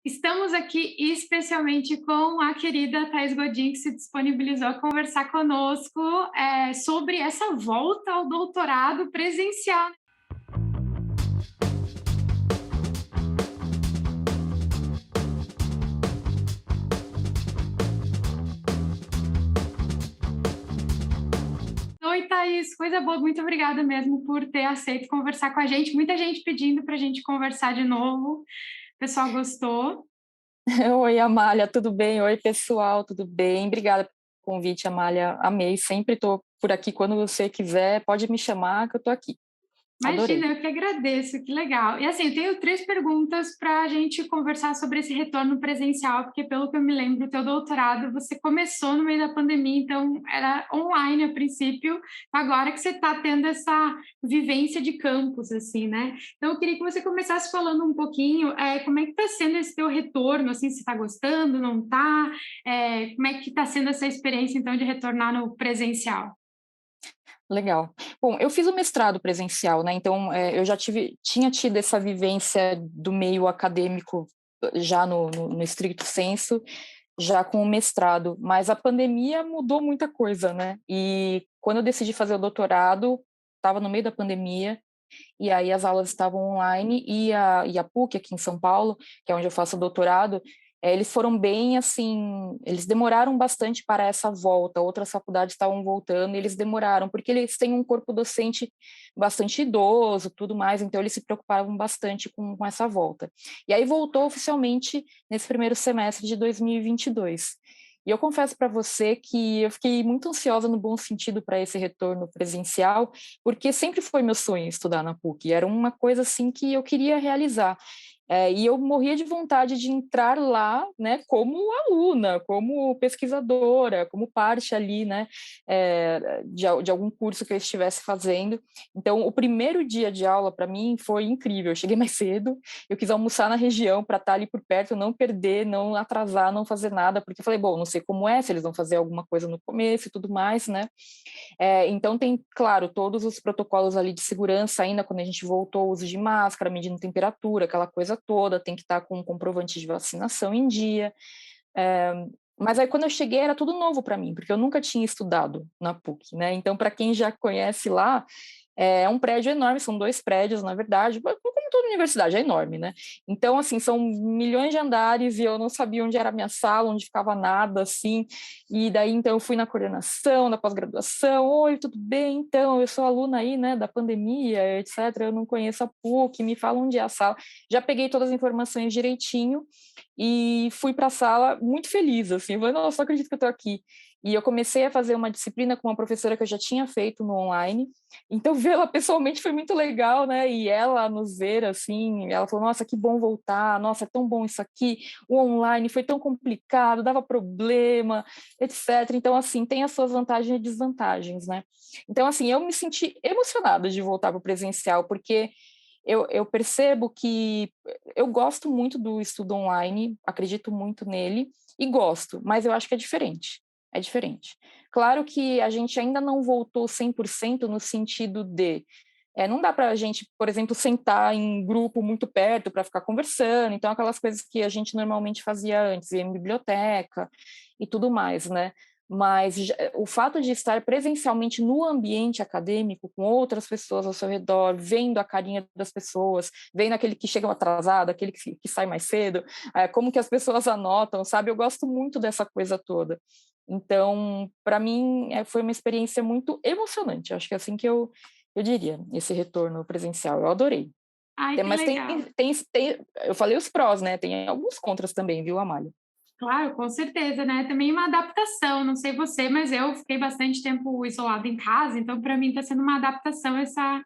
Estamos aqui especialmente com a querida Thaís Godin, que se disponibilizou a conversar conosco sobre essa volta ao doutorado presencial. Oi, Thaís, coisa boa, muito obrigada mesmo por ter aceito conversar com a gente. Muita gente pedindo para a gente conversar de novo, o pessoal gostou. Oi, Amália, tudo bem? Oi, pessoal, tudo bem? Obrigada pelo convite, Amália. Amei, sempre estou por aqui quando você quiser, pode me chamar que eu estou aqui. Adorei. Imagina, eu que agradeço, que legal. E assim, eu tenho três perguntas para a gente conversar sobre esse retorno presencial, porque pelo que eu me lembro, o teu doutorado você começou no meio da pandemia, então era online a princípio, agora que você está tendo essa vivência de campus, assim, né? Então eu queria que você começasse falando um pouquinho como é que está sendo esse teu retorno, assim, se está gostando, não está? Como é que está sendo essa experiência, então, de retornar no presencial? Legal. Bom, eu fiz o mestrado presencial, né? Então, eu já tinha tido essa vivência do meio acadêmico já no estricto senso, já com o mestrado, mas a pandemia mudou muita coisa, né? E quando eu decidi fazer o doutorado, estava no meio da pandemia, e aí as aulas estavam online, e a PUC, aqui em São Paulo, que é onde eu faço o doutorado, eles foram bem, assim, eles demoraram bastante para essa volta, outras faculdades estavam voltando, e eles demoraram, porque eles têm um corpo docente bastante idoso, tudo mais, então eles se preocupavam bastante com essa volta. E aí voltou oficialmente nesse primeiro semestre de 2022. E eu confesso para você que eu fiquei muito ansiosa no bom sentido para esse retorno presencial, porque sempre foi meu sonho estudar na PUC, era uma coisa assim que eu queria realizar. E eu morria de vontade de entrar lá, né, como aluna, como pesquisadora, como parte ali, né, de algum curso que eu estivesse fazendo. Então, o primeiro dia de aula para mim foi incrível. Eu cheguei mais cedo, eu quis almoçar na região para estar ali por perto, não perder, não atrasar, não fazer nada, porque eu falei, bom, não sei como é, se eles vão fazer alguma coisa no começo e tudo mais, né? Então tem, claro, todos os protocolos ali de segurança ainda, quando a gente voltou, o uso de máscara, medindo temperatura, aquela coisa toda, tem que estar com um comprovante de vacinação em dia. Mas aí quando eu cheguei era tudo novo para mim, porque eu nunca tinha estudado na PUC, né? Então, para quem já conhece lá, é um prédio enorme, são dois prédios, na verdade, como toda universidade, é enorme, né? Então, assim, são milhões de andares e eu não sabia onde era a minha sala, onde ficava nada, assim, e daí, então, eu fui na coordenação, da pós-graduação, oi, tudo bem? Então, eu sou aluna aí, né, da pandemia, etc., eu não conheço a PUC, me fala onde é a sala. Já peguei todas as informações direitinho e fui para a sala muito feliz, assim, eu falei, nossa, não acredito que eu estou aqui. E eu comecei a fazer uma disciplina com uma professora que eu já tinha feito no online, então vê-la pessoalmente foi muito legal, né? E ela nos ver assim, ela falou: "Nossa, que bom voltar. Nossa, é tão bom isso aqui. O online foi tão complicado, dava problema, etc." Então assim, tem as suas vantagens e desvantagens, né? Então assim, eu me senti emocionada de voltar para o presencial, porque eu percebo que eu gosto muito do estudo online, acredito muito nele e gosto, mas eu acho que é diferente. É diferente. Claro que a gente ainda não voltou 100% no sentido de não dá para a gente, por exemplo, sentar em grupo muito perto para ficar conversando, então aquelas coisas que a gente normalmente fazia antes, ir em biblioteca e tudo mais, né? Mas o fato de estar presencialmente no ambiente acadêmico, com outras pessoas ao seu redor, vendo a carinha das pessoas, vendo aquele que chega atrasado, aquele que sai mais cedo, como que as pessoas anotam, sabe? Eu gosto muito dessa coisa toda. Então, para mim, foi uma experiência muito emocionante. Acho que é assim que eu diria, esse retorno presencial. Eu adorei. Ai, que Mas legal. eu falei os prós, né? Tem alguns contras também, viu, Amália? Claro, com certeza, né? Também uma adaptação, não sei você, mas eu fiquei bastante tempo isolada em casa, então para mim está sendo uma adaptação essa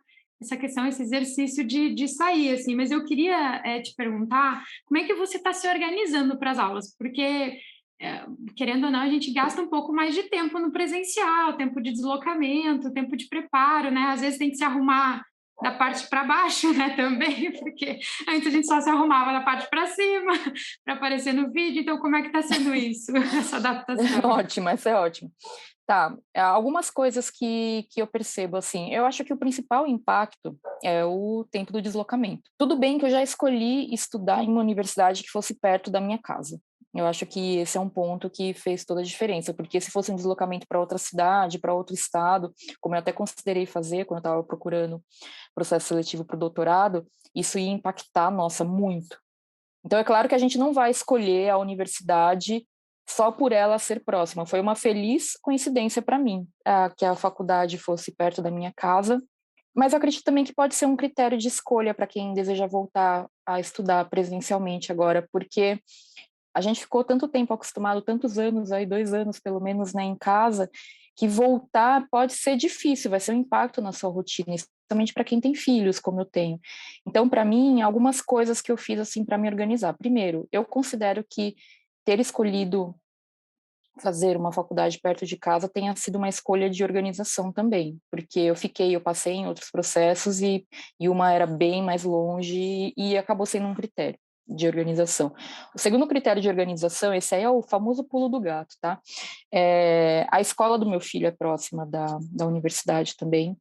questão, esse exercício de sair, assim. Mas eu queria te perguntar como é que você está se organizando para as aulas, porque querendo ou não, a gente gasta um pouco mais de tempo no presencial, tempo de deslocamento, tempo de preparo, né? Às vezes tem que se arrumar da parte para baixo, né, também, porque antes a gente só se arrumava da parte para cima para aparecer no vídeo, então como é que está sendo isso, essa adaptação? Ótimo, essa é ótima. Tá, algumas coisas que eu percebo, assim, eu acho que o principal impacto é o tempo do deslocamento. Tudo bem que eu já escolhi estudar em uma universidade que fosse perto da minha casa. Eu acho que esse é um ponto que fez toda a diferença, porque se fosse um deslocamento para outra cidade, para outro estado, como eu até considerei fazer quando eu estava procurando processo seletivo para o doutorado, isso ia impactar, nossa, muito. Então, é claro que a gente não vai escolher a universidade só por ela ser próxima. Foi uma feliz coincidência para mim, que a faculdade fosse perto da minha casa, mas eu acredito também que pode ser um critério de escolha para quem deseja voltar a estudar presencialmente agora, porque a gente ficou tanto tempo acostumado, tantos anos, aí 2 anos pelo menos, né, em casa, que voltar pode ser difícil, vai ser um impacto na sua rotina, especialmente para quem tem filhos, como eu tenho. Então, para mim, algumas coisas que eu fiz assim para me organizar. Primeiro, eu considero que ter escolhido fazer uma faculdade perto de casa tenha sido uma escolha de organização também, porque eu passei em outros processos e uma era bem mais longe e acabou sendo um critério de organização. O segundo critério de organização, esse aí é o famoso pulo do gato, tá? A escola do meu filho é próxima da universidade também,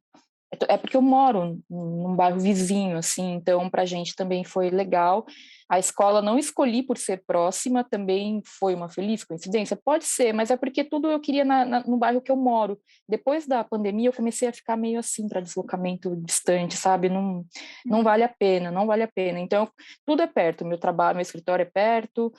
é porque eu moro num bairro vizinho, assim, então para a gente também foi legal. A escola não escolhi por ser próxima, também foi uma feliz coincidência? Pode ser, mas é porque tudo eu queria no bairro que eu moro. Depois da pandemia, eu comecei a ficar meio assim para deslocamento distante, sabe? Não, não vale a pena, não vale a pena. Então, tudo é perto, meu trabalho, meu escritório é perto,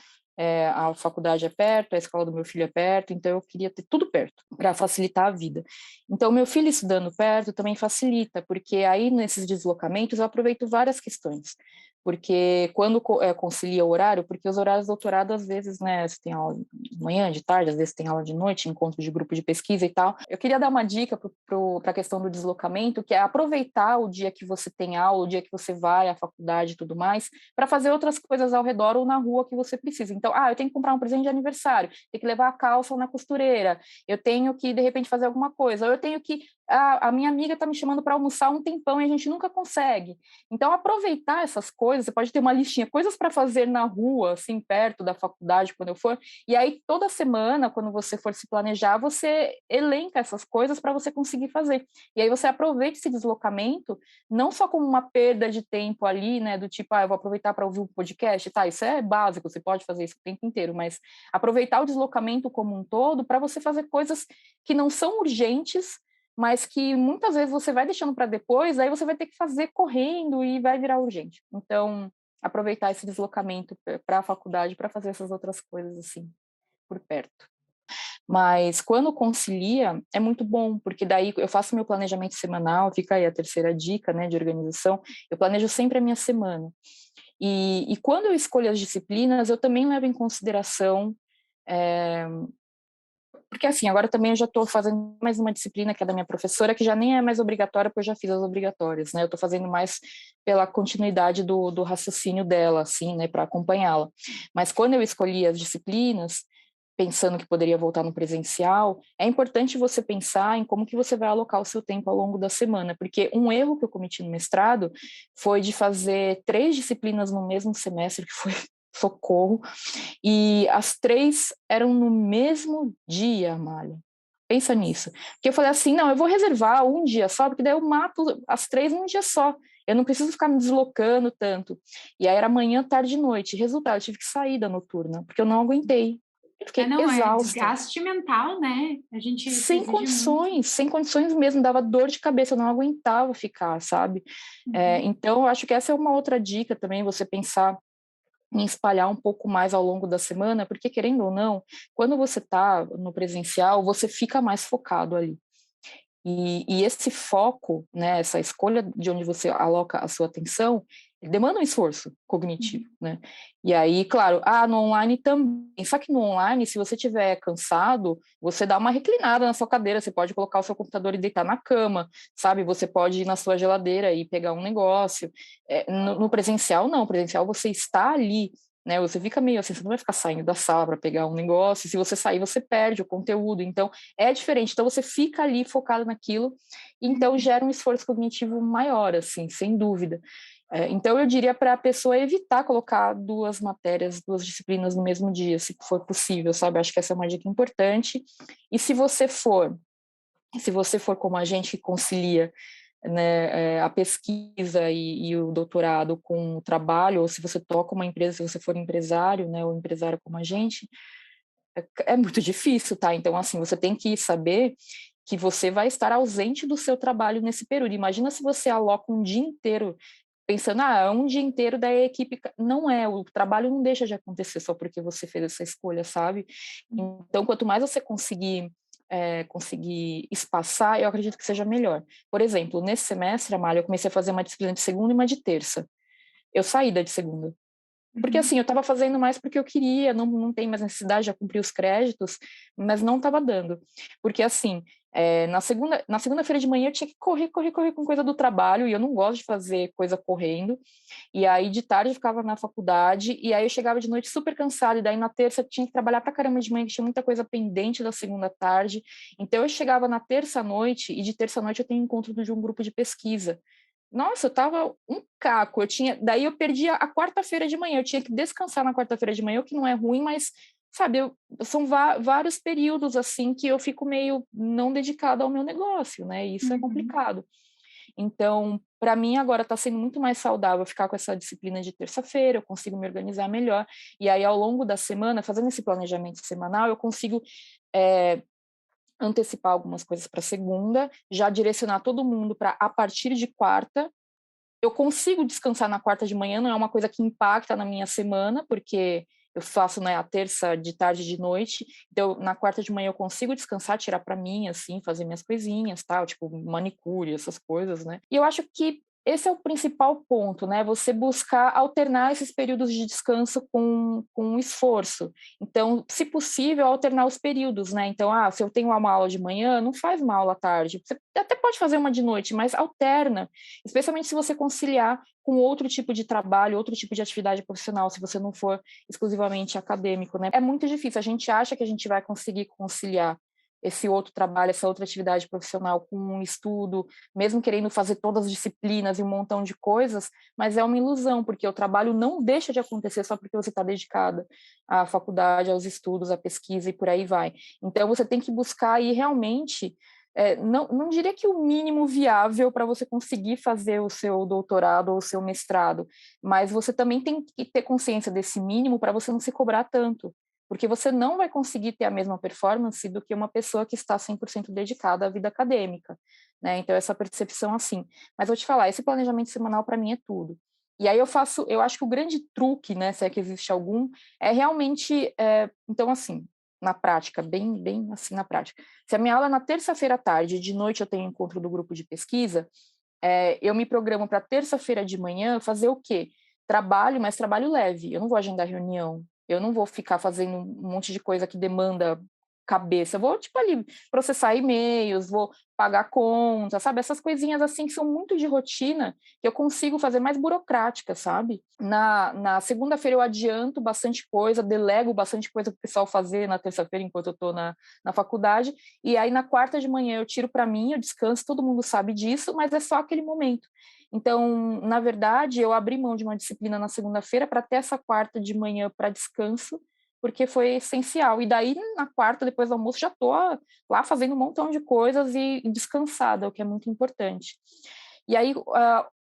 a faculdade é perto, a escola do meu filho é perto, então eu queria ter tudo perto para facilitar a vida. Então, meu filho estudando perto também facilita, porque aí nesses deslocamentos eu aproveito várias questões. Porque quando concilia o horário, porque os horários de doutorado, às vezes, né, você tem aula de manhã, de tarde, às vezes tem aula de noite, encontro de grupo de pesquisa e tal. Eu queria dar uma dica para a questão do deslocamento, que é aproveitar o dia que você tem aula, o dia que você vai à faculdade e tudo mais, para fazer outras coisas ao redor ou na rua que você precisa. Então, eu tenho que comprar um presente de aniversário, tenho que levar a calça na costureira, eu tenho que, de repente, fazer alguma coisa, ou eu tenho que... A minha amiga está me chamando para almoçar um tempão e a gente nunca consegue. Então, aproveitar essas coisas, você pode ter uma listinha, coisas para fazer na rua, assim, perto da faculdade, quando eu for, e aí toda semana, quando você for se planejar, você elenca essas coisas para você conseguir fazer. E aí você aproveita esse deslocamento, não só como uma perda de tempo ali, né, do tipo, eu vou aproveitar para ouvir um podcast, tá, isso é básico, você pode fazer isso o tempo inteiro, mas aproveitar o deslocamento como um todo para você fazer coisas que não são urgentes, mas que muitas vezes você vai deixando para depois, aí você vai ter que fazer correndo e vai virar urgente. Então, aproveitar esse deslocamento para a faculdade para fazer essas outras coisas assim, por perto. Mas quando concilia, é muito bom, porque daí eu faço meu planejamento semanal, fica aí a terceira dica, né, de organização, eu planejo sempre a minha semana. E quando eu escolho as disciplinas, eu também levo em consideração porque assim, agora também eu já estou fazendo mais uma disciplina que é da minha professora, que já nem é mais obrigatória, porque eu já fiz as obrigatórias, né? Eu estou fazendo mais pela continuidade do raciocínio dela, assim, né, para acompanhá-la. Mas quando eu escolhi as disciplinas, pensando que poderia voltar no presencial, é importante você pensar em como que você vai alocar o seu tempo ao longo da semana, porque um erro que eu cometi no mestrado foi de fazer 3 disciplinas no mesmo semestre, que foi socorro, e as 3 eram no mesmo dia, Amália. Pensa nisso. Porque eu falei assim, não, eu vou reservar um dia só, porque daí eu mato as 3 num dia só. Eu não preciso ficar me deslocando tanto. E aí era manhã, tarde e noite. Resultado, eu tive que sair da noturna, porque eu não aguentei. Eu fiquei Não, é exausta. desgaste mental, né? A gente se exige muito. Sem condições mesmo, dava dor de cabeça, eu não aguentava ficar, sabe? Então, eu acho que essa é uma outra dica também, você pensar em espalhar um pouco mais ao longo da semana, porque querendo ou não, quando você está no presencial, você fica mais focado ali. E esse foco, né, essa escolha de onde você aloca a sua atenção, demanda um esforço cognitivo, né? E aí, claro, no online também. Só que no online, se você estiver cansado, você dá uma reclinada na sua cadeira, você pode colocar o seu computador e deitar na cama, sabe? Você pode ir na sua geladeira e pegar um negócio. No presencial, não. No presencial, você está ali né? Você fica meio assim, você não vai ficar saindo da sala para pegar um negócio, se você sair, você perde o conteúdo, então é diferente, então você fica ali focado naquilo, então gera um esforço cognitivo maior, assim, sem dúvida. Então eu diria para a pessoa evitar colocar duas matérias, duas disciplinas no mesmo dia, se for possível, sabe? Acho que essa é uma dica importante, e se você for como a gente que concilia, né, a pesquisa e o doutorado com o trabalho, ou se você toca uma empresa, se você for empresário, né, ou empresário como a gente, é muito difícil, tá? Então, assim, você tem que saber que você vai estar ausente do seu trabalho nesse período. Imagina se você aloca um dia inteiro pensando, é um dia inteiro da equipe. Não é, o trabalho não deixa de acontecer só porque você fez essa escolha, sabe? Então, quanto mais você conseguir espaçar, eu acredito que seja melhor. Por exemplo, nesse semestre, Amália, eu comecei a fazer uma disciplina de segunda e uma de terça. Eu saí da de segunda. Porque assim, eu estava fazendo mais porque eu queria, não tem mais necessidade, já cumpri os créditos, mas não estava dando. Porque assim, na segunda-feira de manhã eu tinha que correr com coisa do trabalho, e eu não gosto de fazer coisa correndo. E aí de tarde eu ficava na faculdade, e aí eu chegava de noite super cansada, e daí na terça eu tinha que trabalhar pra caramba de manhã, que tinha muita coisa pendente da segunda tarde. Então eu chegava na terça-noite, e de terça-noite eu tenho encontro de um grupo de pesquisa. Nossa, eu tava um caco. Daí eu perdi a quarta-feira de manhã. Eu tinha que descansar na quarta-feira de manhã, o que não é ruim, mas, sabe, são vários períodos assim que eu fico meio não dedicada ao meu negócio, né? E isso é Uhum. complicado. Então, para mim agora está sendo muito mais saudável ficar com essa disciplina de terça-feira, eu consigo me organizar melhor. E aí, ao longo da semana, fazendo esse planejamento semanal, eu consigo antecipar algumas coisas para segunda, já direcionar todo mundo para a partir de quarta. Eu consigo descansar na quarta de manhã, não é uma coisa que impacta na minha semana, porque eu faço, né, a terça de tarde e de noite, então na quarta de manhã eu consigo descansar, tirar para mim, assim, fazer minhas coisinhas, tal, tipo manicure, essas coisas, né? E eu acho que esse é o principal ponto, né? Você buscar alternar esses períodos de descanso com esforço. Então, se possível, alternar os períodos, né? Então, se eu tenho uma aula de manhã, não faz uma aula à tarde. Você até pode fazer uma de noite, mas alterna, especialmente se você conciliar com outro tipo de trabalho, outro tipo de atividade profissional, se você não for exclusivamente acadêmico, né? É muito difícil, a gente acha que a gente vai conseguir conciliar esse outro trabalho, essa outra atividade profissional com um estudo, mesmo querendo fazer todas as disciplinas e um montão de coisas, mas é uma ilusão, porque o trabalho não deixa de acontecer só porque você está dedicada à faculdade, aos estudos, à pesquisa e por aí vai. Então, você tem que buscar aí realmente não diria que o mínimo viável para você conseguir fazer o seu doutorado ou o seu mestrado, mas você também tem que ter consciência desse mínimo para você não se cobrar tanto, porque você não vai conseguir ter a mesma performance do que uma pessoa que está 100% dedicada à vida acadêmica, né? Então, essa percepção assim. Mas vou te falar, esse planejamento semanal para mim é tudo. E aí eu acho que o grande truque, né, se é que existe algum, é realmente, então assim, na prática, bem, bem assim na prática. Se a minha aula é na terça-feira à tarde e de noite eu tenho encontro do grupo de pesquisa, eu me programo para terça-feira de manhã fazer o quê? Trabalho, mas trabalho leve. Eu não vou agendar reunião, eu não vou ficar fazendo um monte de coisa que demanda cabeça. Eu vou, tipo, ali, processar e-mails, vou pagar contas, sabe? Essas coisinhas assim que são muito de rotina, que eu consigo fazer mais burocrática, sabe? Na segunda-feira eu adianto bastante coisa, delego bastante coisa para o pessoal fazer na terça-feira, enquanto eu estou na faculdade, e aí na quarta de manhã eu tiro para mim, eu descanso, todo mundo sabe disso, mas é só aquele momento. Então, na verdade, eu abri mão de uma disciplina na segunda-feira para ter essa quarta de manhã para descanso, porque foi essencial. E daí, na quarta, depois do almoço, já estou lá fazendo um montão de coisas e descansada, o que é muito importante. E aí,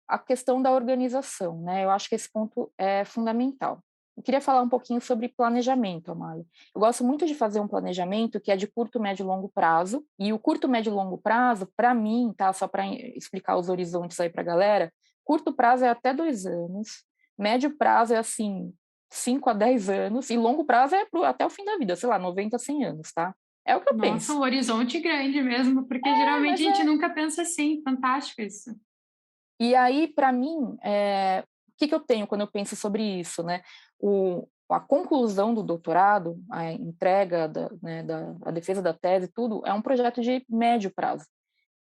a questão da organização, né? Eu acho que esse ponto é fundamental. Eu queria falar um pouquinho sobre planejamento, Amália. Eu gosto muito de fazer um planejamento que é de curto, médio e longo prazo. E o curto, médio e longo prazo, para mim, tá? Só para explicar os horizontes aí para a galera, curto prazo é até 2 anos, médio prazo é assim, 5 a 10 anos, e longo prazo é até o fim da vida, sei lá, 90 a 100 anos, tá? É o que eu Nossa, penso. um horizonte grande mesmo, porque geralmente Mas a gente nunca pensa assim. Fantástico isso. E aí, para mim, o que eu tenho quando eu penso sobre isso, né? A conclusão do doutorado, a entrega a defesa da tese, tudo, é um projeto de médio prazo.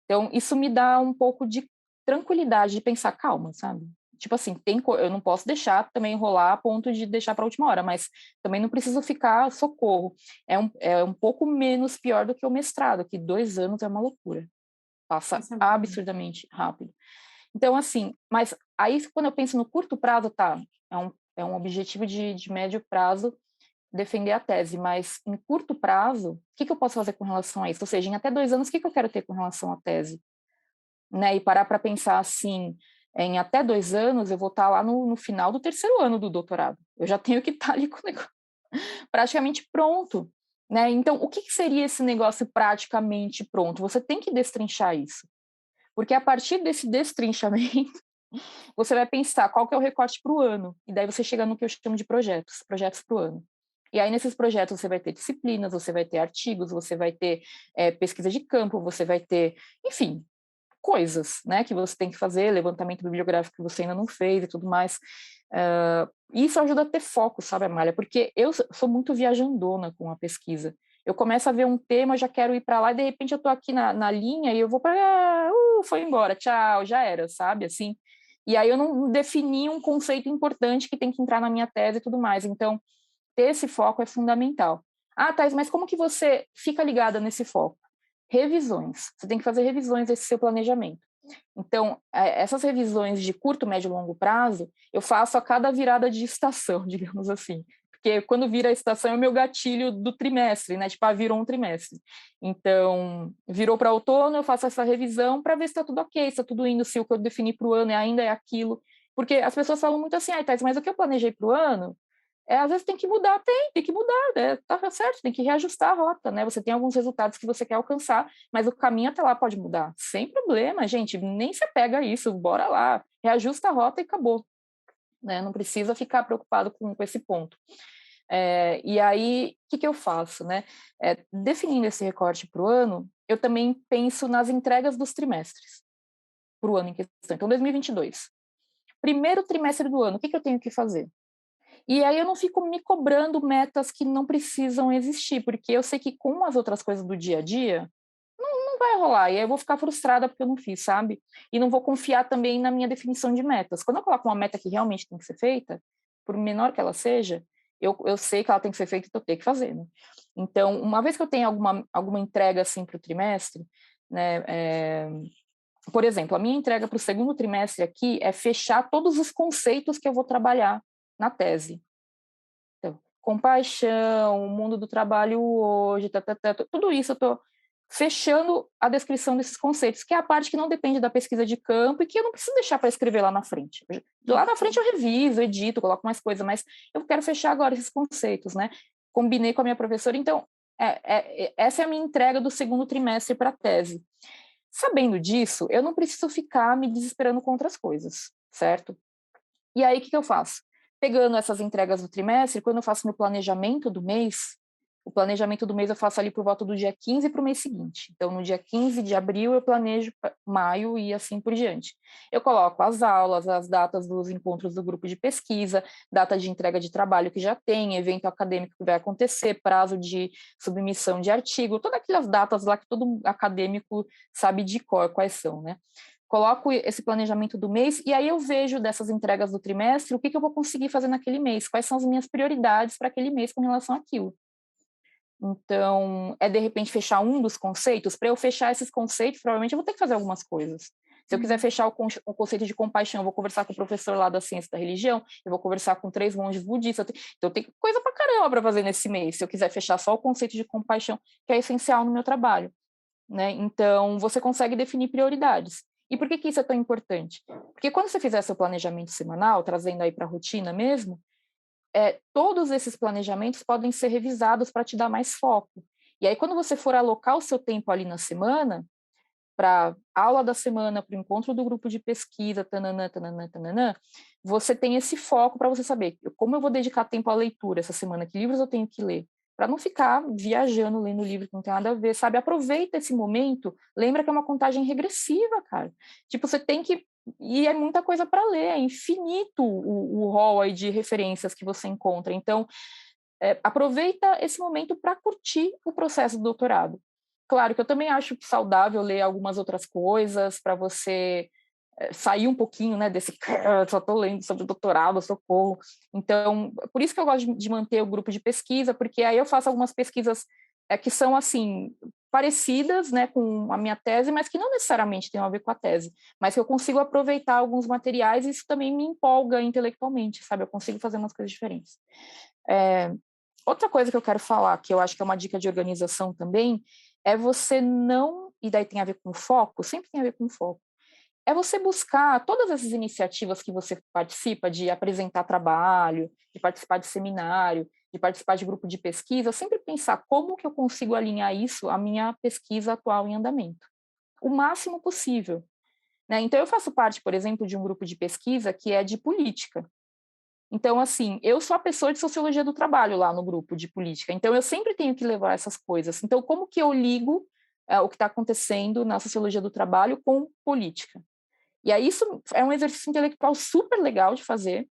Então, isso me dá um pouco de tranquilidade de pensar, calma, sabe? tipo assim, eu não posso deixar também enrolar a ponto de deixar para a última hora, mas também não preciso ficar socorro. É um pouco menos pior do que o mestrado, que 2 anos é uma loucura. Passa Isso é verdade. absurdamente rápido. Então, assim, mas aí quando eu penso no curto prazo, tá, é um objetivo de médio prazo defender a tese, mas em curto prazo, o que eu posso fazer com relação a isso? Ou seja, em até 2 anos, o que eu quero ter com relação à tese? Né? E parar para pensar assim, em até 2 anos, eu vou estar lá no final do terceiro ano do doutorado. Eu já tenho que estar ali com o negócio praticamente pronto. Né? Então, o que seria esse negócio praticamente pronto? Você tem que destrinchar isso. Porque a partir desse destrinchamento, você vai pensar qual que é o recorte para o ano. E daí você chega no que eu chamo de projetos para o ano. E aí, nesses projetos, você vai ter disciplinas, você vai ter artigos, você vai ter pesquisa de campo, você vai ter, enfim, coisas, né, que você tem que fazer, levantamento bibliográfico que você ainda não fez e tudo mais. Isso ajuda a ter foco, sabe, Amália? Porque eu sou muito viajandona com a pesquisa. Eu começo a ver um tema, já quero ir para lá, e de repente eu estou aqui na linha e eu vou para... foi embora, tchau, já era, sabe, assim. E aí eu não defini um conceito importante que tem que entrar na minha tese e tudo mais. Então, ter esse foco é fundamental. Ah, Thais, mas como que você fica ligada nesse foco? Revisões. Você tem que fazer revisões desse seu planejamento. Então, essas revisões de curto, médio e longo prazo, eu faço a cada virada de estação, digamos assim. Porque quando vira a estação é o meu gatilho do trimestre, né? Tipo, virou um trimestre. Então, virou para outono, eu faço essa revisão para ver se está tudo ok, se está tudo indo, se o que eu defini para o ano ainda é aquilo. Porque as pessoas falam muito assim, Thais, mas o que eu planejei para o ano às vezes tem que mudar, tem que mudar, né? Tá certo, tem que reajustar a rota, né? Você tem alguns resultados que você quer alcançar, mas o caminho até lá pode mudar, sem problema, gente, nem se apega a isso, bora lá, reajusta a rota e acabou, né? Não precisa ficar preocupado com esse ponto. E aí, o que eu faço, né? Definindo esse recorte para o ano, eu também penso nas entregas dos trimestres, para o ano em questão. Então, 2022. Primeiro trimestre do ano, o que eu tenho que fazer? E aí eu não fico me cobrando metas que não precisam existir, porque eu sei que com as outras coisas do dia a dia, não vai rolar. E aí eu vou ficar frustrada porque eu não fiz, sabe? E não vou confiar também na minha definição de metas. Quando eu coloco uma meta que realmente tem que ser feita, por menor que ela seja, eu sei que ela tem que ser feita e eu tenho que fazer, né? Então, uma vez que eu tenho alguma entrega assim para o trimestre, né? Por exemplo, a minha entrega para o segundo trimestre aqui é fechar todos os conceitos que eu vou trabalhar na tese. Então, compaixão, o mundo do trabalho hoje, tudo isso eu estou fechando a descrição desses conceitos, que é a parte que não depende da pesquisa de campo e que eu não preciso deixar para escrever lá na frente. Lá na frente eu reviso, edito, coloco mais coisa, mas eu quero fechar agora esses conceitos, né? Combinei com a minha professora, então essa é a minha entrega do segundo trimestre para a tese. Sabendo disso, eu não preciso ficar me desesperando com outras coisas, certo? E aí, o que eu faço? Pegando essas entregas do trimestre, quando eu faço meu planejamento do mês, o planejamento do mês eu faço ali por volta do dia 15 para o mês seguinte. Então, no dia 15 de abril, eu planejo maio e assim por diante. Eu coloco as aulas, as datas dos encontros do grupo de pesquisa, data de entrega de trabalho que já tem, evento acadêmico que vai acontecer, prazo de submissão de artigo, todas aquelas datas lá que todo acadêmico sabe de cor quais são, né? Coloco esse planejamento do mês e aí eu vejo dessas entregas do trimestre o que eu vou conseguir fazer naquele mês, quais são as minhas prioridades para aquele mês com relação àquilo. Então, de repente fechar um dos conceitos. Para eu fechar esses conceitos, provavelmente eu vou ter que fazer algumas coisas. Se eu quiser fechar o conceito de compaixão, eu vou conversar com o professor lá da ciência da religião, eu vou conversar com 3 monges budistas. Então, tem coisa para caramba para fazer nesse mês, se eu quiser fechar só o conceito de compaixão, que é essencial no meu trabalho. Né? Então, você consegue definir prioridades. E por que isso é tão importante? Porque quando você fizer seu planejamento semanal, trazendo aí para a rotina mesmo, todos esses planejamentos podem ser revisados para te dar mais foco. E aí, quando você for alocar o seu tempo ali na semana, para aula da semana, para o encontro do grupo de pesquisa, tananã, tananã, tananã, você tem esse foco para você saber como eu vou dedicar tempo à leitura essa semana, que livros eu tenho que ler, para não ficar viajando, lendo livro que não tem nada a ver, sabe? Aproveita esse momento, lembra que é uma contagem regressiva, cara. Tipo, você tem que... E é muita coisa para ler, é infinito o rol aí de referências que você encontra. Então, aproveita esse momento para curtir o processo do doutorado. Claro que eu também acho saudável ler algumas outras coisas para você sair um pouquinho, né, desse só estou lendo sobre doutorado, socorro. Então, por isso que eu gosto de manter o grupo de pesquisa, porque aí eu faço algumas pesquisas que são, assim, parecidas, né, com a minha tese, mas que não necessariamente tem a ver com a tese, mas que eu consigo aproveitar alguns materiais e isso também me empolga intelectualmente, sabe? Eu consigo fazer umas coisas diferentes. Outra coisa que eu quero falar, que eu acho que é uma dica de organização também, é você não, e daí tem a ver com foco, sempre tem a ver com foco, é você buscar todas essas iniciativas que você participa, de apresentar trabalho, de participar de seminário, de participar de grupo de pesquisa, sempre pensar como que eu consigo alinhar isso à minha pesquisa atual em andamento, o máximo possível, né? Então, eu faço parte, por exemplo, de um grupo de pesquisa que é de política. Então, assim, eu sou a pessoa de sociologia do trabalho lá no grupo de política, então eu sempre tenho que levar essas coisas. Então, como que eu ligo o que está acontecendo na sociologia do trabalho com política? E aí isso é um exercício intelectual super legal de fazer.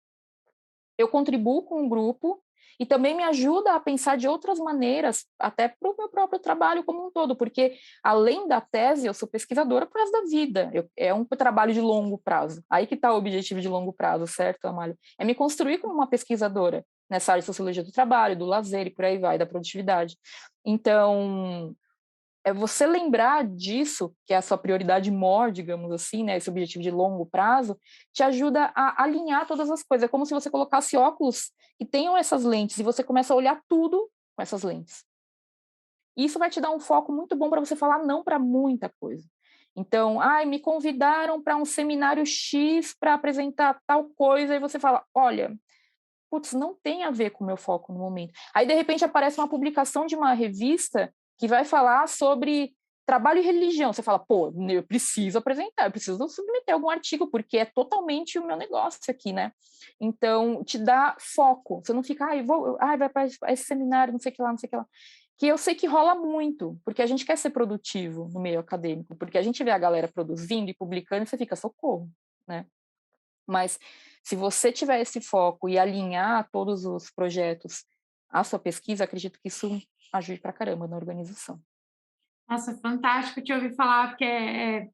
Eu contribuo com o grupo e também me ajuda a pensar de outras maneiras, até para o meu próprio trabalho como um todo, porque além da tese, eu sou pesquisadora por resto da vida. É um trabalho de longo prazo. Aí que está o objetivo de longo prazo, certo, Amália? É me construir como uma pesquisadora nessa área de sociologia do trabalho, do lazer e por aí vai, da produtividade. Então, é você lembrar disso, que é a sua prioridade maior, digamos assim, né, esse objetivo de longo prazo, te ajuda a alinhar todas as coisas. É como se você colocasse óculos que tenham essas lentes e você começa a olhar tudo com essas lentes. E isso vai te dar um foco muito bom para você falar não para muita coisa. Então, me convidaram para um seminário X para apresentar tal coisa, e você fala, olha, putz, não tem a ver com o meu foco no momento. Aí, de repente, aparece uma publicação de uma revista que vai falar sobre trabalho e religião. Você fala, pô, eu preciso apresentar, eu preciso submeter algum artigo, porque é totalmente o meu negócio aqui, né? Então, te dá foco. Você não fica, vai para esse seminário, não sei o que lá, não sei o que lá. Que eu sei que rola muito, porque a gente quer ser produtivo no meio acadêmico, porque a gente vê a galera produzindo e publicando e você fica, socorro, né? Mas se você tiver esse foco e alinhar todos os projetos à sua pesquisa, acredito que isso ajude pra caramba na organização. Nossa, fantástico te ouvir falar, porque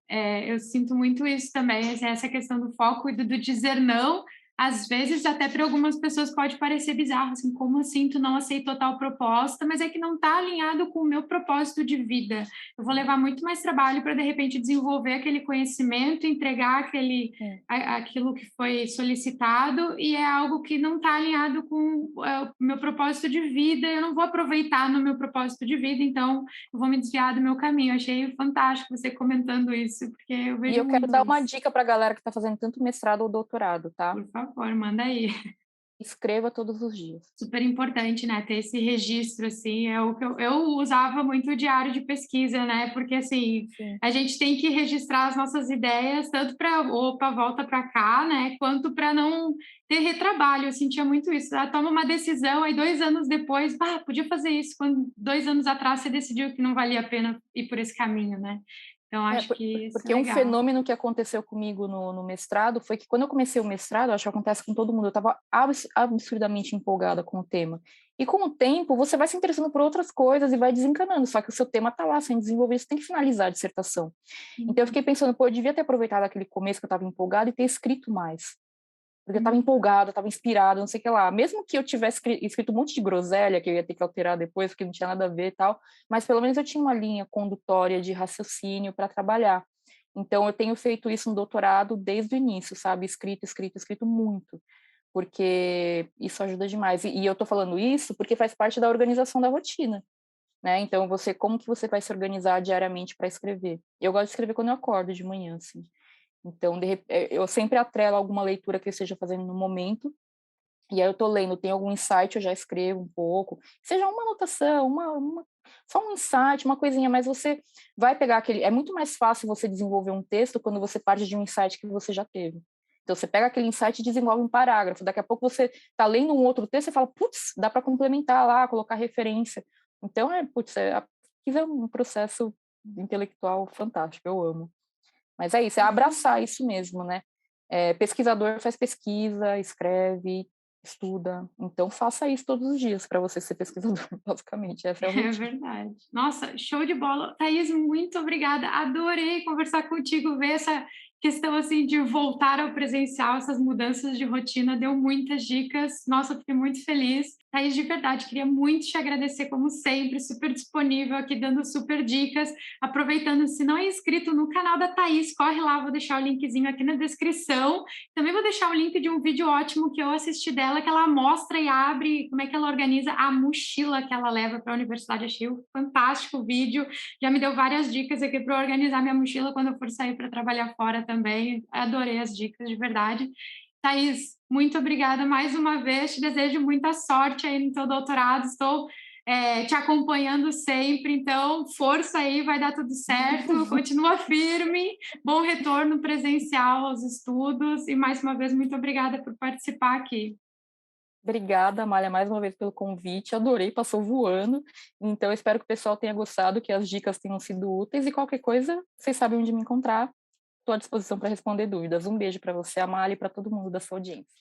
eu sinto muito isso também, assim, essa questão do foco e do dizer não, às vezes até para algumas pessoas pode parecer bizarro, assim, como assim tu não aceitou tal proposta, mas é que não está alinhado com o meu propósito de vida. Eu vou levar muito mais trabalho para, de repente, desenvolver aquele conhecimento, entregar aquilo que foi solicitado, e é algo que não está alinhado com o meu propósito de vida, eu não vou aproveitar no meu propósito de vida, então eu vou me desviar do meu caminho. Achei fantástico você comentando isso, porque eu E vejo eu quero muito dar uma isso. dica para a galera que está fazendo tanto mestrado ou doutorado, tá? Por favor, manda aí. Escreva todos os dias. Super importante, né, ter esse registro, assim, é o que eu usava muito o diário de pesquisa, né, porque, assim, Sim. a gente tem que registrar as nossas ideias, tanto para, opa, volta para cá, né, quanto para não ter retrabalho, eu sentia muito isso, toma uma decisão, aí 2 anos depois, podia fazer isso, quando 2 anos atrás você decidiu que não valia a pena ir por esse caminho, né, então acho que isso é Porque um legal. fenômeno que aconteceu comigo no mestrado foi que quando eu comecei o mestrado, acho que acontece com todo mundo, eu estava absurdamente empolgada com o tema. E com o tempo, você vai se interessando por outras coisas e vai desencanando, só que o seu tema está lá sendo desenvolvido, você tem que finalizar a dissertação. Então eu fiquei pensando, pô, eu devia ter aproveitado aquele começo que eu estava empolgada e ter escrito mais. Porque eu estava empolgada, estava inspirada, não sei o que lá. Mesmo que eu tivesse escrito um monte de groselha, que eu ia ter que alterar depois, porque não tinha nada a ver e tal, mas pelo menos eu tinha uma linha condutória de raciocínio para trabalhar. Então, eu tenho feito isso no doutorado desde o início, sabe? Escrito, escrito, escrito muito, porque isso ajuda demais. E eu estou falando isso porque faz parte da organização da rotina, né? Então, como que você vai se organizar diariamente para escrever? Eu gosto de escrever quando eu acordo de manhã, assim. Então, eu sempre atrelo alguma leitura que eu esteja fazendo no momento, e aí eu tô lendo, tem algum insight, eu já escrevo um pouco, seja uma anotação, só um insight, uma coisinha, mas você vai pegar aquele... É muito mais fácil você desenvolver um texto quando você parte de um insight que você já teve. Então, você pega aquele insight e desenvolve um parágrafo, daqui a pouco você tá lendo um outro texto e fala, putz, dá para complementar lá, colocar referência. Então, a pesquisa é um processo intelectual fantástico, eu amo. Mas é isso, é abraçar isso mesmo, né? Pesquisador faz pesquisa, escreve, estuda. Então, faça isso todos os dias para você ser pesquisador, basicamente. Essa é a É rotina. verdade. Nossa, show de bola. Thaís, muito obrigada. Adorei conversar contigo, ver questão, assim, de voltar ao presencial, essas mudanças de rotina, deu muitas dicas. Nossa, eu fiquei muito feliz. Thaís, de verdade, queria muito te agradecer, como sempre, super disponível aqui, dando super dicas. Aproveitando, se não é inscrito no canal da Thaís, corre lá, vou deixar o linkzinho aqui na descrição. Também vou deixar o link de um vídeo ótimo que eu assisti dela, que ela mostra e abre como é que ela organiza a mochila que ela leva para a universidade. Achei um fantástico vídeo. Já me deu várias dicas aqui para organizar minha mochila quando eu for sair para trabalhar fora também. Adorei as dicas, de verdade. Thaís, muito obrigada mais uma vez. Te desejo muita sorte aí no teu doutorado. Estou te acompanhando sempre, então força aí, vai dar tudo certo. Continua firme. Bom retorno presencial aos estudos. E mais uma vez, muito obrigada por participar aqui. Obrigada, Amália, mais uma vez pelo convite. Adorei, passou voando. Então, espero que o pessoal tenha gostado, que as dicas tenham sido úteis. E qualquer coisa, vocês sabem onde me encontrar. Estou à disposição para responder dúvidas. Um beijo para você, Amália, e para todo mundo da sua audiência.